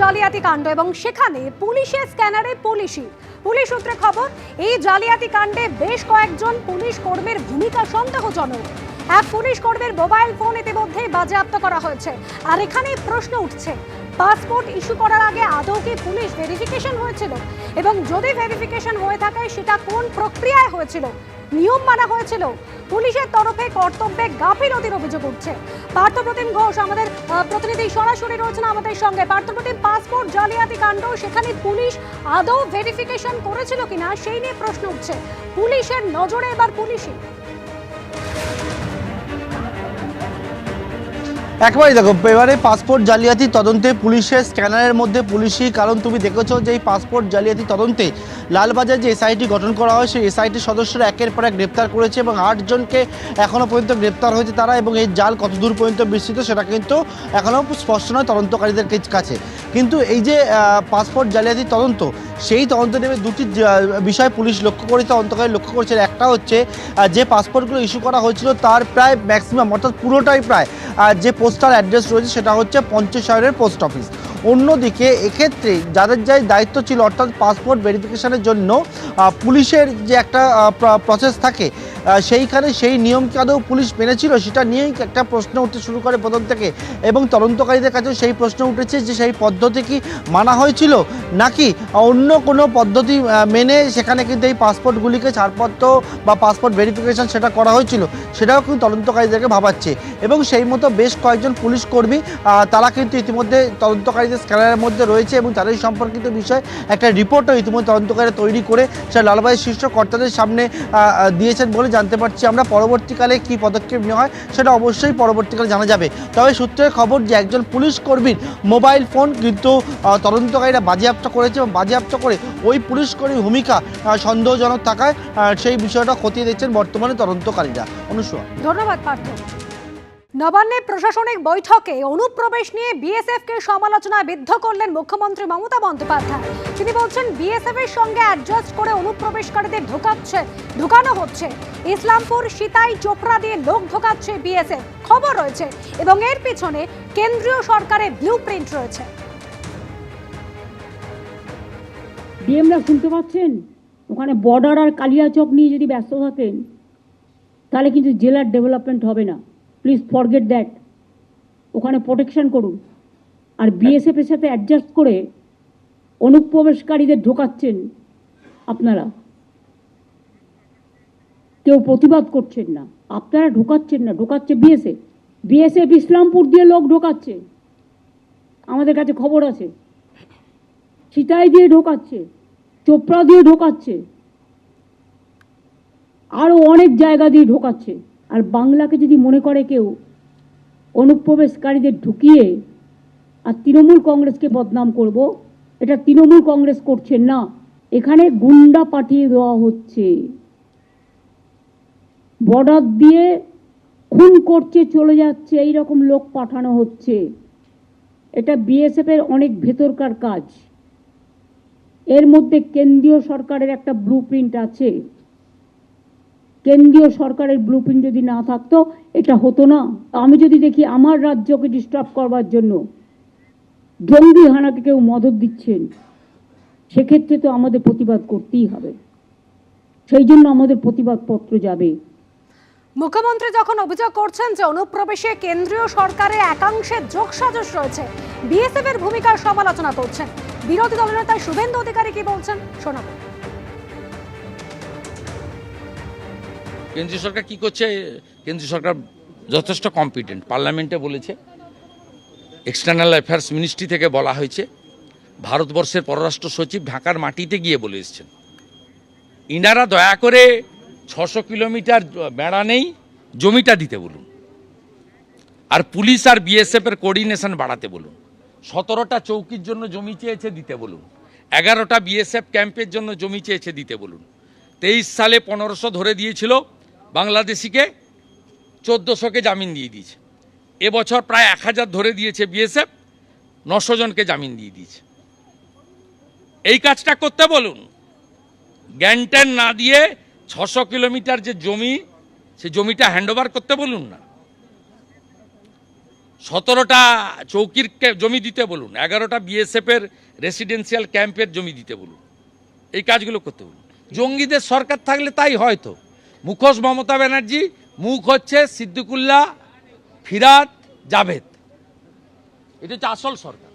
জালিয়াতি কাণ্ড এবং সেখানে পুলিশের স্ক্যানারে পুলিশ সূত্রে খবর, এই জালিয়াতি কাণ্ডে বেশ কয়েকজন পুলিশ কর্মীর ভূমিকা সন্দেহজনক। এক পুলিশ কর্মীর মোবাইল ফোন ইতিমধ্যেই বাজেয়াপ্ত করা হয়েছে। আর এখানে প্রশ্ন উঠছে, পাসপোর্ট ইস্যু করার আগে আদৌ কি পুলিশ ভেরিফিকেশন হয়েছিল, এবং যদি ভেরিফিকেশন হয়ে থাকে সেটা কোন প্রক্রিয়ায় হয়েছিল, নিয়ম মানা হয়েছিল? পুলিশের তরফে কর্তব্যে গাফিলতির অভিযোগ উঠছে। পার্থপ্রতিম ঘোষ আমাদের প্রতিনিধি সরাসরি রয়েছেন আমাদের সঙ্গে। পার্থপ্রতিম, পাসপোর্ট জালিয়াতি কাণ্ড, সেখানে পুলিশ আদৌ ভেরিফিকেশন করেছিল কিনা সেই নিয়ে প্রশ্ন উঠছে। পুলিশের নজরে এবার পুলিশই। একবারই দেখো, এবারে পাসপোর্ট জালিয়াতি তদন্তে পুলিশের স্ক্যানারের মধ্যে পুলিশই, কারণ তুমি দেখেছো যে এই পাসপোর্ট জালিয়াতি তদন্তে লালবাজার যে এসআইটি গঠন করা হয় সেই এসআইটির সদস্যরা একের পর এক গ্রেপ্তার করেছে এবং 8 জনকে এখনও পর্যন্ত গ্রেপ্তার হয়েছে তারা, এবং এই জাল কতদূর পর্যন্ত বিস্তৃত সেটা কিন্তু এখনও স্পষ্ট নয় তদন্তকারীদের কাছে। কিন্তু এই যে পাসপোর্ট জালিয়াতি তদন্ত, সেই তদন্ত নেমে দুটি বিষয় পুলিশ লক্ষ্য করেছে, তদন্তকারী লক্ষ্য করেছে। একটা হচ্ছে যে পাসপোর্টগুলো ইস্যু করা হয়েছিল তার প্রায় ম্যাক্সিমাম অর্থাৎ পুরোটাই প্রায় যে পোস্টাল অ্যাড্রেস রয়েছে সেটা হচ্ছে পঞ্চশহরের পোস্ট অফিস। অন্যদিকে এক্ষেত্রে যাদের যাই দায়িত্ব ছিল অর্থাৎ পাসপোর্ট ভেরিফিকেশনের জন্য পুলিশের যে একটা প্রসেস থাকে সেইখানে সেই নিয়মকে আদৌ পুলিশ মেনেছিল সেটা নিয়েই একটা প্রশ্ন উঠতে শুরু করে প্রথম থেকে, এবং তদন্তকারীদের কাছেও সেই প্রশ্ন উঠেছে যে সেই পদ্ধতি কি মানা হয়েছিল নাকি অন্য কোনো পদ্ধতি মেনে সেখানে কিন্তু এই পাসপোর্টগুলিকে ছাড়পত্র বা পাসপোর্ট ভেরিফিকেশন সেটা করা হয়েছিল, সেটাও কিন্তু তদন্তকারীদেরকে ভাবাচ্ছে। এবং সেই মতো বেশ কয়েকজন পুলিশ কর্মী তারা কিন্তু ইতিমধ্যে তদন্তকারীদের স্ক্যানারের মধ্যে রয়েছে এবং তাদের সম্পর্কিত বিষয়ে একটা রিপোর্টও ইতিমধ্যে তদন্তকারীরা তৈরি করে সেটা লালবাজার শীর্ষ কর্তাদের সামনে দিয়েছেন বলে জানতে পারছি আমরা। পরবর্তীকালে কি পদক্ষেপ নেওয়া হয় সেটা অবশ্যই পরবর্তীকালে জানা যাবে। তবে সূত্রের খবর যে একজন পুলিশ কর্মীর মোবাইল ফোন কিন্তু তদন্তকারীরা বাজেয়াপ্ত করেছে এবং বাজেয়াপ্ত করে ওই পুলিশ কর্মীর ভূমিকা সন্দেহজনক থাকায় সেই বিষয়টা খতিয়ে দেখছেন বর্তমানে তদন্তকারীরা। অনুসূয়া, ধন্যবাদ পার্থ। নবান্নে প্রশাসনিক বৈঠকে অনুপ্রবেশ নিয়ে বিএসএফকে সমালোচনায় বিদ্ধ করলেন মুখ্যমন্ত্রী মমতা বন্দ্যোপাধ্যায়। তিনি বলছেন বিএসএফ এর সঙ্গে অ্যাডজাস্ট করে অনুপ্রবেশকারীদের ঢোকানো হচ্ছে। ইসলামপুর, সিতাই, চোপড়া দিয়ে লোক ঢোকাচ্ছে বিএসএফ, খবর রয়েছে, এবং এর পিছনে কেন্দ্রীয় সরকারের ব্লুপ্রিন্ট রয়েছে। ডিএমরা শুনতে পাচ্ছেন? ওখানে বর্ডার আর কালিয়াচক নিয়ে যদি ব্যস্ত থাকেন তাহলে কিন্তু জেলার ডেভেলপমেন্ট হবে না। Please forget that. ওখানে প্রোটেকশন করুন। আর বিএসএফ এর সাথে অ্যাডজাস্ট করে অনুপ্রবেশকারীদের ঢোকাচ্ছেন আপনারা, কেউ প্রতিবাদ করছেন না। আপনারা ঢোকাচ্ছেন না, ঢোকাচ্ছে বিএসএফ। বিএসএফ ইসলামপুর দিয়ে লোক ঢোকাচ্ছে, আমাদের কাছে খবর আছে। সিতাই দিয়ে ঢোকাচ্ছে, চোপড়া দিয়ে ঢোকাচ্ছে, আরও অনেক জায়গা দিয়ে ঢোকাচ্ছে। আর বাংলাকে যদি মনে করে কেউ অনুপ্রবেশকারীদের ঢুকিয়ে আর তৃণমূল কংগ্রেসকে বদনাম করব, এটা তৃণমূল কংগ্রেস করছেন না, এখানে গুন্ডা পাঠিয়ে দেওয়া হচ্ছে। বর্ডার দিয়ে খুন করছে, চলে যাচ্ছে, এই রকম লোক পাঠানো হচ্ছে। এটা বিএসএফ এর অনেক ভেতরকার কাজ। এর মধ্যে কেন্দ্রীয় সরকারের একটা ব্লুপ্রিন্ট আছে। কেন্দ্রীয় সরকারের ব্লুপ্রিন্ট যদি না থাকতো এটা হতো না। আমি যদি দেখি আমার রাজ্যকে ডিস্টার্ব করবার জন্য জঙ্গি হানাকে কেউ মদত দিচ্ছেন, সেক্ষেত্রে তো আমাদের প্রতিবাদ করতেই হবে। সেই জন্য আমাদের প্রতিবাদপত্র যাবে। মুখ্যমন্ত্রী যখন অভিযোগ করছেন যে অনুপ্রবেশে কেন্দ্রীয় সরকারের একাংশের যোগসাজশ রয়েছে, বিএসএফ এর ভূমিকার সমালোচনা করছেন। বিরোধী দলনেতা শুভেন্দু অধিকারী কি বলছেন শোনাবো। কেন্দ্রীয় সরকার কি করছে? কেন্দ্রীয় সরকার যথেষ্ট কম্পিটেন্ট। পার্লামেন্টে বলেছে, এক্সটার্নাল অ্যাফেয়ার্স মিনিস্ট্রি থেকে বলা হয়েছে, ভারতবর্ষের পররাষ্ট্র সচিব ঢাকার মাটিতে গিয়ে বলে এসছেন ইনারা দয়া করে 600 কিলোমিটার বেড়া নেই জমিটা দিতে বলুন, আর পুলিশ আর বিএসএফ এর কোঅর্ডিনেশন বাড়াতে বলুন। 17টা চৌকির জন্য জমি চেয়েছে দিতে বলুন, 11টা বিএসএফ ক্যাম্পের জন্য জমি চেয়েছে দিতে বলুন। 23 সালে 1500 ধরে দিয়েছিল বাংলাদেশিকে, 1400কে জামিন দিয়ে দিয়েছে। এবছর প্রায় 1000 ধরে দিয়েছে বিএসএফ, 900 জনকে জামিন দিয়ে দিয়েছে। এই কাজটা করতে বলুন। জ্ঞানট্যান না দিয়ে 600 কিলোমিটার যে জমি, সে জমিটা হ্যান্ডওভার করতে বলুন না। 17টা চৌকির জমি দিতে বলুন, 11টা বিএসএফের রেসিডেন্সিয়াল ক্যাম্পের জমি দিতে বলুন, এই কাজগুলো করতে বলুন। জঙ্গিদের সরকার থাকলে তাই হয়তো। মুখোশ মমতা ব্যানার্জি, মুখ হচ্ছে সিদ্দিকুল্লাহ, ফিরাদ, জাভেদ। এটা হচ্ছে আসল সরকার।